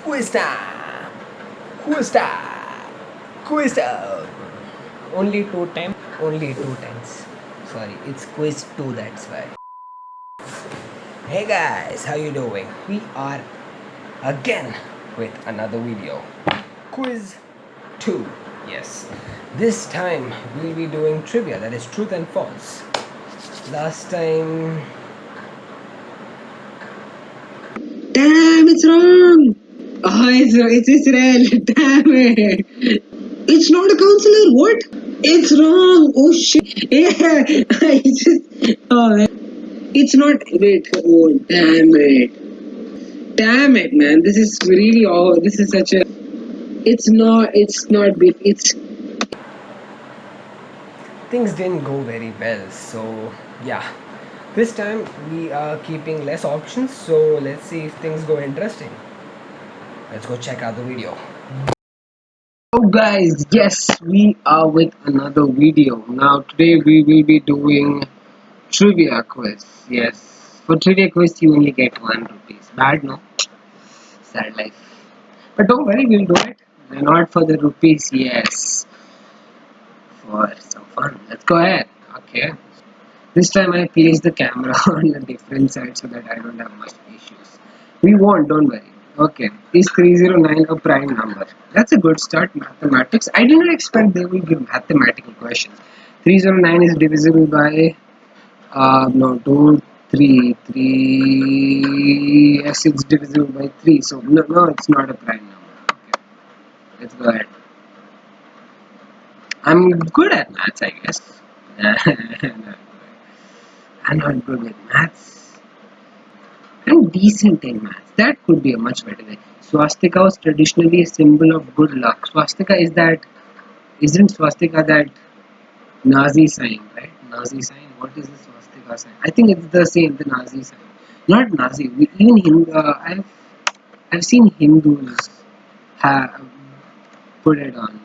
Quiz time! Quiz time! Quiz time! Only two times. Only two times. Sorry, it's quiz two. That's why. Hey guys, how you doing? We are again with another video. Quiz two. Yes. This time we'll be doing trivia. That is truth and false. Last time. Damn, it's wrong. Oh, it's Israel. Damn it. It's not a counselor. What? It's wrong. Oh shit. Yeah. I just. Oh, it's not. Wait. Oh, damn it. Damn it, man. This is really. Oh, this is such a. It's not. It's not beef. It's. Things didn't go very well, so yeah, this time we are keeping less options, so let's see if things go interesting. Let's go check out the video. Oh, guys. Yes, we are with another video. Now, today we will be doing trivia quiz. Yes. For trivia quiz, you only get 1 rupees. Bad, no? Sad life. But don't worry, we'll do it. Not for the rupees, yes. For some fun. Let's go ahead. Okay. This time I placed the camera on a different side so that I don't have much issues. We won't, don't worry. Okay. Is 309 a prime number? That's a good start. Mathematics. I did not expect they will give mathematical questions. 309 is divisible by no, 2, 3, 3. Yes, it's divisible by 3. So, no, it's not a prime number. Okay, let's go ahead. I'm good at maths, I guess. I'm not good with maths. I'm decent in maths. That could be a much better way. Swastika was traditionally a symbol of good luck. Swastika is that, isn't swastika that Nazi sign, right? Nazi sign. What is the swastika sign? I think it's the same, the Nazi sign. Not Nazi. Even Hindu. I've seen Hindus have put it on.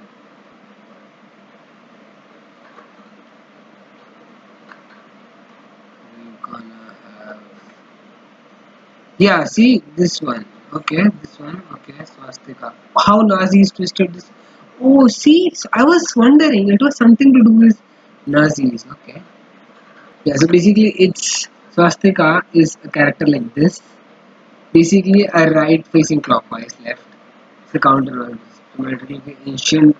We're gonna have. Yeah. See this one. Okay, this one. Okay, swastika. How Nazis twisted this. Oh, see, I was wondering. It was something to do with Nazis. Okay. Yeah. So basically, it's swastika is a character like this. Basically, a right facing clockwise, left the counter symmetrically ancient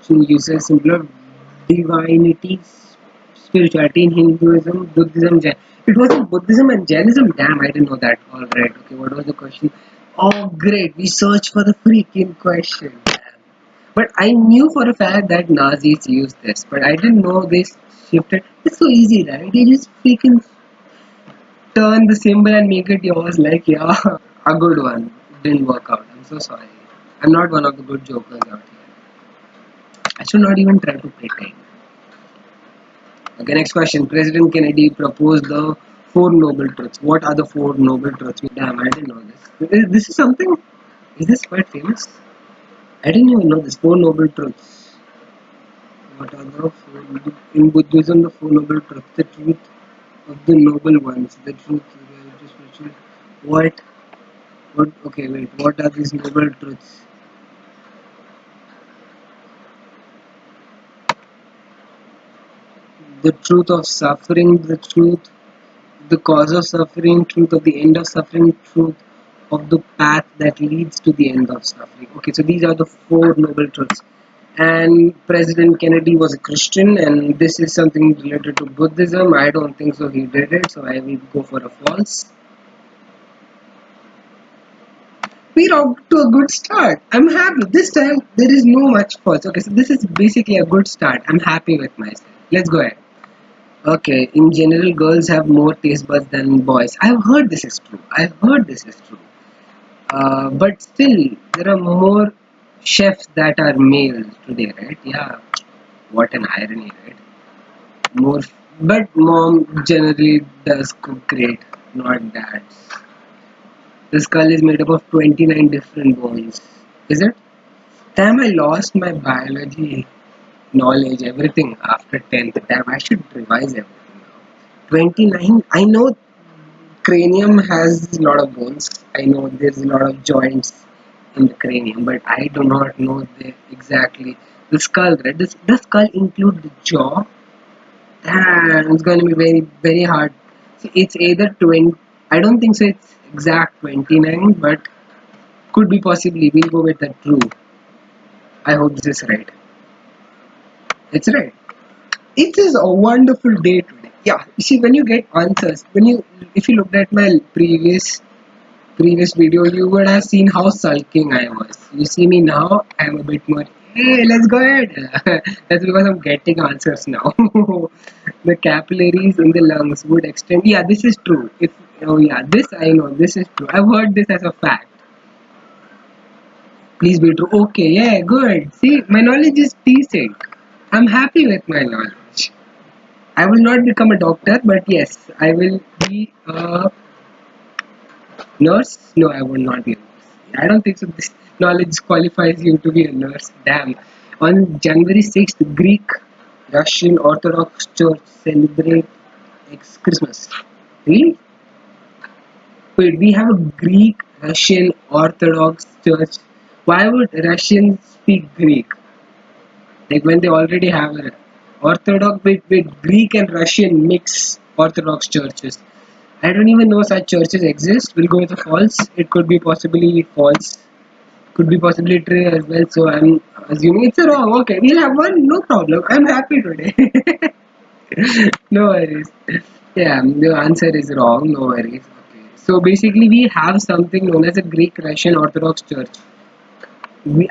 to use a simpler divinity, spirituality in Hinduism, Buddhism, Jain. It wasn't Buddhism and Jainism. Damn, I didn't know that. All right. Okay, what was the question? Oh, great. We searched for the freaking question. Damn. But I knew for a fact that Nazis used this, but I didn't know they shifted. It's so easy, right? They just freaking turn the symbol and make it yours. Like, yeah, a good one. Didn't work out. I'm so sorry. I'm not one of the good jokers out here. I should not even try to pretend. Okay, next question. President Kennedy proposed the Four Noble Truths. What are the Four Noble Truths? Damn, I didn't know this. This is something. Is this quite famous? I didn't even know this. Four Noble Truths. What are the four? In Buddhism, the Four Noble Truths. The truth of the noble ones. The truth, reality, spiritual. What? What? Okay, wait. What are these noble truths? The truth of suffering, the truth, the cause of suffering, truth of the end of suffering, truth of the path that leads to the end of suffering. Okay, so these are the four noble truths. And President Kennedy was a Christian, and this is something related to Buddhism. I don't think so. He did it, so I will go for a false. We're off to a good start. I'm happy. This time there is no much false. Okay, so this is basically a good start. I'm happy with myself. Let's go ahead. Okay, in general, girls have more taste buds than boys. I've heard this is true. I've heard this is true. But still, there are more chefs that are male today, right? Yeah, what an irony, right? More, but mom generally does cook great, not dads. The skull is made up of 29 different bones. Is it? Damn, I lost my biology knowledge, everything after 10th. Damn, I should revise everything now. 29, I know cranium has a lot of bones. I know there's a lot of joints in the cranium, but I do not know the exactly the skull. Right? Does the skull include the jaw? Damn, it's going to be very hard. See, it's either 20. I don't think so. It's exact 29, but could be possibly. We'll go with that. True. I hope this is right. It's right. It is a wonderful day today. Yeah. You see, when you get answers, if you looked at my previous video, you would have seen how sulking I was. You see me now, I'm a bit more, hey, let's go ahead. That's because I'm getting answers now. The capillaries in the lungs would extend. Yeah, this is true. Oh yeah, this I know. This is true. I've heard this as a fact. Please be true. Okay, yeah, good. See, my knowledge is decent. I'm happy with my knowledge. I will not become a doctor, but yes, I will be a nurse? No, I would not be a nurse. I don't think so. This knowledge qualifies you to be a nurse. Damn. On January 6th, Greek Russian Orthodox Church celebrate Christmas. Really? Wait, we have a Greek Russian Orthodox Church. Why would Russians speak Greek? Like when they already have an Orthodox with Greek and Russian mix Orthodox churches. I don't even know such churches exist. We'll go with a false. It could be possibly false. Could be possibly true as well. So I'm assuming it's a wrong. Okay, we'll have one. No problem. I'm happy today. No worries. Yeah, the answer is wrong. No worries. Okay. So basically, we have something known as a Greek Russian Orthodox Church.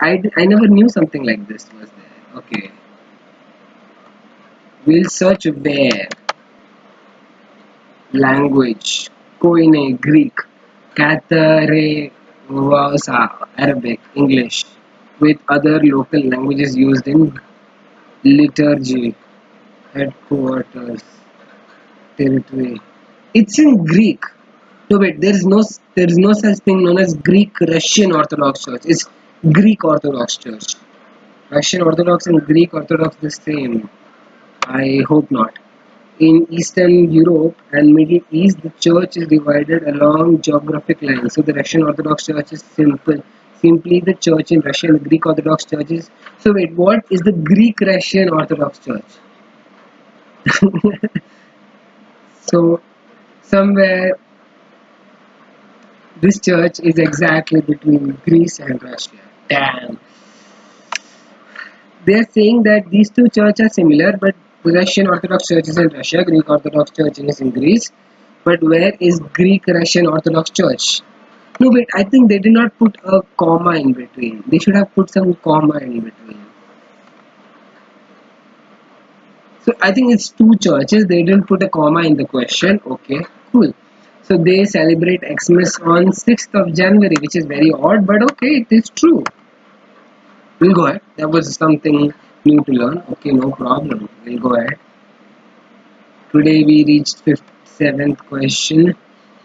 I never knew something like this was there. Okay. We'll search where language, Koine, Greek, Katare, Wausa, Arabic, English, with other local languages used in liturgy, headquarters, territory. It's in Greek. No, wait, there is no such thing known as Greek Russian Orthodox Church. It's Greek Orthodox Church. Russian Orthodox and Greek Orthodox the same. I hope not. In Eastern Europe and Middle East, the church is divided along geographic lines. So the Russian Orthodox Church is simply the church in Russia, and the Greek Orthodox Church is. So wait, what is the Greek Russian Orthodox Church? So somewhere this church is exactly between Greece and Russia. Damn. They are saying that these two churches are similar, but the Russian Orthodox Church is in Russia, Greek Orthodox Church is in Greece. But where is Greek Russian Orthodox Church? No, wait, I think they did not put a comma in between. They should have put some comma in between. So I think it's two churches. They didn't put a comma in the question. Okay, cool. So they celebrate Xmas on 6th of January, which is very odd, but okay, it is true. We'll go ahead. That was something new to learn. Okay, no problem. We'll go ahead. Today we reached fifth, seventh question.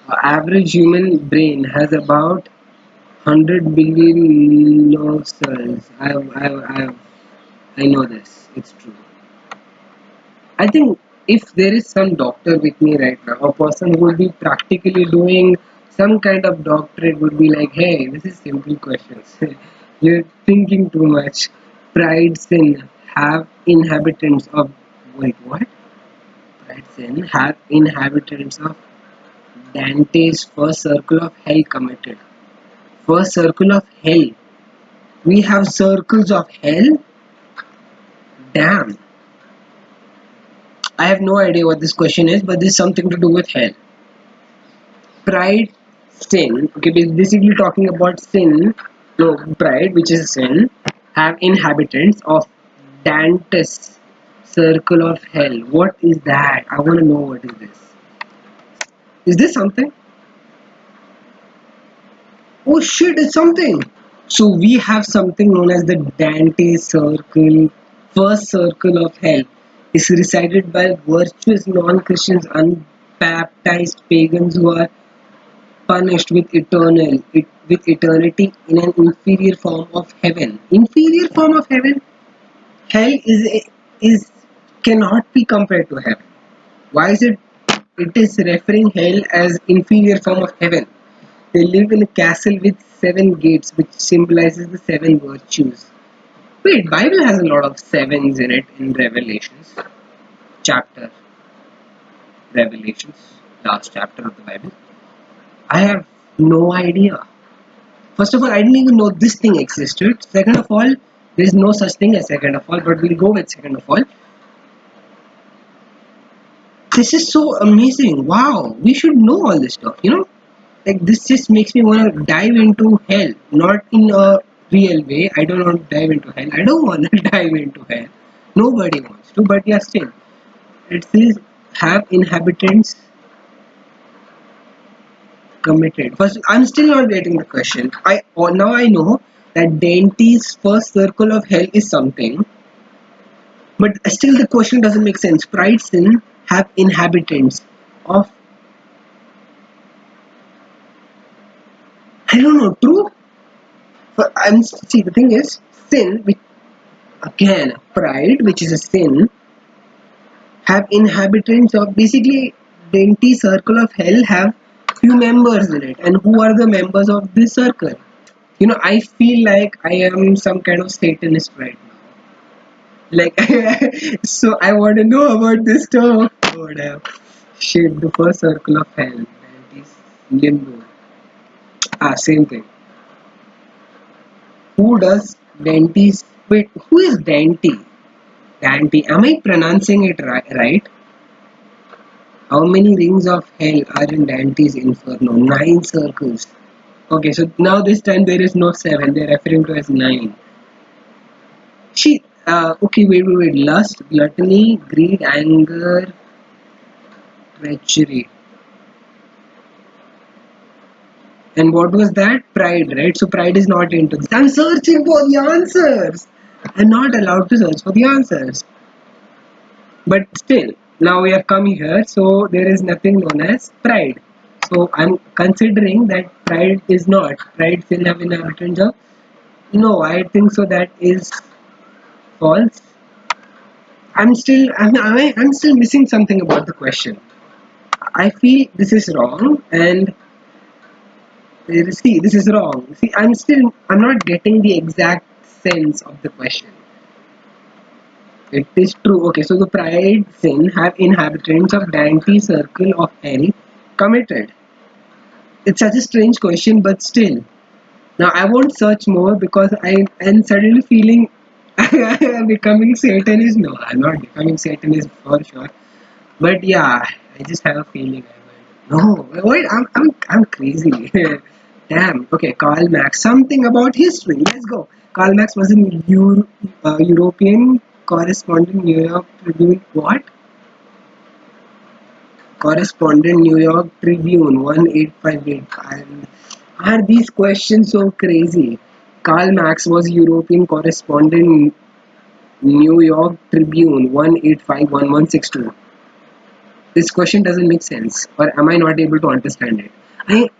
Average human brain has about 100 billion nerve cells. I know this. It's true. I think if there is some doctor with me right now, a person who would be practically doing some kind of doctorate would be like, hey, this is simple questions. You're thinking too much. Pride, sin have inhabitants of. Wait, what? Pride, sin have inhabitants of Dante's first circle of hell committed. First circle of hell. We have circles of hell? Damn. I have no idea what this question is, but this is something to do with hell. Pride, sin. Okay, basically talking about sin. No, pride, which is sin, have inhabitants of Dante's circle of hell. What is that? I want to know what is this. Is this something? Oh shit, it's something. So we have something known as the Dante circle, first circle of hell. Is recited by virtuous non-Christians, unbaptized pagans who are punished with with eternity in an inferior form of heaven. Inferior form of heaven? Hell is cannot be compared to heaven. Why is it? It is referring hell as inferior form of heaven. They live in a castle with 7 gates, which symbolizes the 7 virtues. Wait, Bible has a lot of sevens in it in Revelations chapter. Revelations, last chapter of the Bible. I have no idea. First of all, I didn't even know this thing existed. Second of all, there is no such thing as second of all, but we'll go with second of all. This is so amazing. Wow, we should know all this stuff, you know? Like, this just makes me want to dive into hell. Not in a real way. I don't want to dive into hell. I don't want to dive into hell. Nobody wants to, but yeah, still. It says, have inhabitants committed. First, I'm still not getting the question. Now I know that Dante's first circle of hell is something, but still the question doesn't make sense. Pride, sin have inhabitants of, I don't know, true. But I'm see the thing is sin, which again pride, which is a sin, have inhabitants of basically Dante's circle of hell have few members in it, and who are the members of this circle? You know, I feel like I am some kind of Satanist right now. Like, so I want to know about this stuff. Oh, damn. Shit, the first circle of hell. That is limbo. Ah, same thing. Who does Dante's. Wait, who is Dante? Dante. Am I pronouncing it right? How many rings of hell are in Dante's Inferno? 9 circles. Okay, so now this time there is no 7. They're referring to as 9. Okay, wait. Lust, gluttony, greed, anger, treachery. And what was that? Pride, right? So pride is not into this. I'm searching for the answers. I'm not allowed to search for the answers. But still, now we have come here, so there is nothing known as pride. So I'm considering that pride is not. Pride still have inhabitants of. No, I think so. That is false. I'm still missing something about the question. I feel this is wrong, and see, this is wrong. See, I'm not getting the exact sense of the question. It is true. Okay, so the pride sin have inhabitants of Dante's circle of hell committed. It's such a strange question, but still. Now I won't search more because I am suddenly feeling I am becoming Satanist. No, I'm not becoming Satanist for sure. But yeah, I just have a feeling I will. No, wait, I'm crazy. Damn. Okay, Karl Marx. Something about history. Let's go. Karl Marx was an European correspondent, New York Tribune. What? Correspondent, New York Tribune, 1858. And are these questions so crazy? Karl Marx was European correspondent, New York Tribune, 1851-1162. This question doesn't make sense, or am I not able to understand it?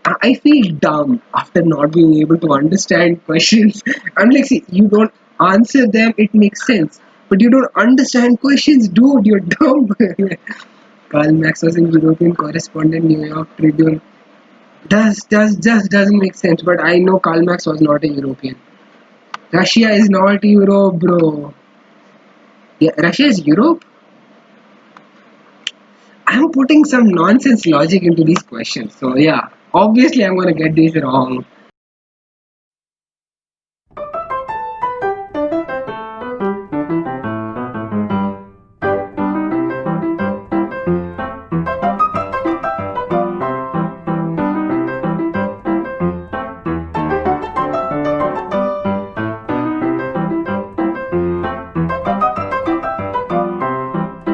I feel dumb after not being able to understand questions. I'm like, see, you don't answer them, it makes sense, but you don't understand questions, dude. You're dumb. Karl Marx was an European correspondent, New York Tribune. Just doesn't make sense. But I know Karl Marx was not a European. Russia is not Europe, bro. Yeah, Russia is Europe. I'm putting some nonsense logic into these questions. So yeah, obviously I'm gonna get these wrong.